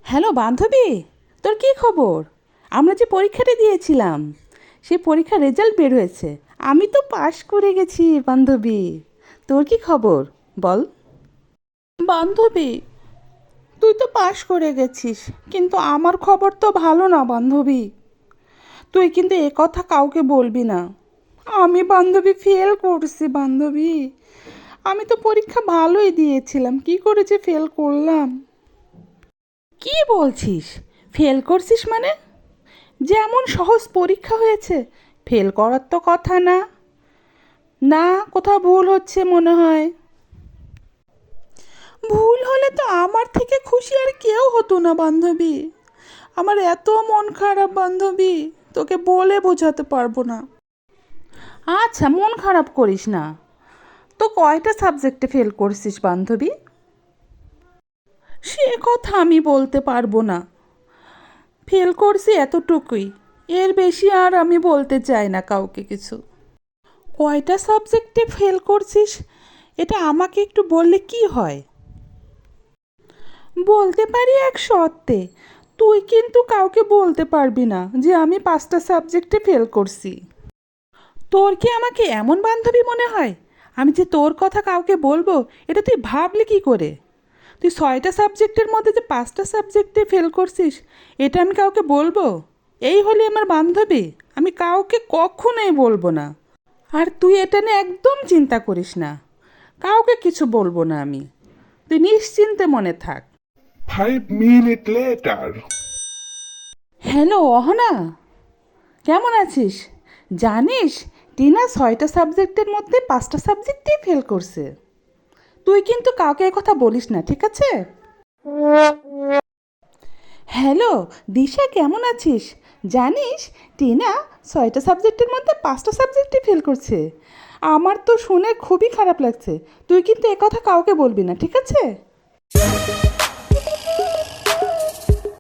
Hello বান্ধবী, তোর কী খবর? আমরা যে পরীক্ষাটা দিয়েছিলাম সেই পরীক্ষার রেজাল্ট বের হয়েছে। আমি তো পাশ করে গেছি বান্ধবী। তোর কি খবর বল? বান্ধবী, তুই তো পাশ করে গেছিস, কিন্তু আমার খবর তো ভালো না বান্ধবী। তুই কিন্তু এ কথা কাউকে বলবি না। আমি বান্ধবী ফেল করছি বান্ধবী। আমি তো পরীক্ষা ভালোই দিয়েছিলাম, কি করে যে ফেল করলাম। কি বলছিস? ফেল করছিস মানে? যেমন সহজ পরীক্ষা হয়েছে, ফেল করার তো কথা না। না, কোথাও ভুল হচ্ছে মনে হয়। ভুল হলে তো আমার থেকে খুশি আর কেউ হতো না বান্ধবী। আমার এত মন খারাপ বান্ধবী, তোকে বলে বোঝাতে পারবো না। আচ্ছা, মন খারাপ করিস না। তো কয়টা সাবজেক্টে ফেল করছিস বান্ধবী? সে কথা আমি বলতে পারবো না। ফেল করছি এতটুকুই, এর বেশি আর আমি বলতে চাই না কাউকে কিছু। কয়টা সাবজেক্টে ফেল করছিস এটা আমাকে একটু বললে কি হয়? বলতে পারি এক শর্তে, তুই কিন্তু কাউকে বলতে পারবি না যে আমি 5টা সাবজেক্টে ফেল করছি। তোর কি আমাকে এমন বান্ধবী মনে হয় আমি যে তোর কথা কাউকে বলবো? এটা তুই ভাবলি কি করে? তুই 6টা সাবজেক্টের মধ্যে যে 5টা সাবজেক্টে ফেল করছিস, এটা আমি কাউকে বলবো? এই হলে আমার বান্ধবী, আমি কাউকে কখনোই বলবো না। আর তুই এটা নিয়ে একদম চিন্তা করিস না, কাউকে কিছু বলবো না আমি। তুই নিশ্চিন্তে মনে থাক। 5 minutes later. হ্যালো অহনা, কেমন আছিস? জানিস, টিনা 6টা সাবজেক্টের মধ্যে 5টা সাবজেক্টেই ফেল করছে। তুই কিন্তু কাউকে কথা বলিস না, ঠিক আছে? হ্যালো দিশা, কেমন আছিস? জানিস, টিনা 6টা সাবজেক্টের মধ্যে 5টা সাবজেক্টই ফেল করছে। আমার তো শুনে খুবই খারাপ লাগছে। তুই কিন্তু কথা কাউকে বলবি না, ঠিক আছে?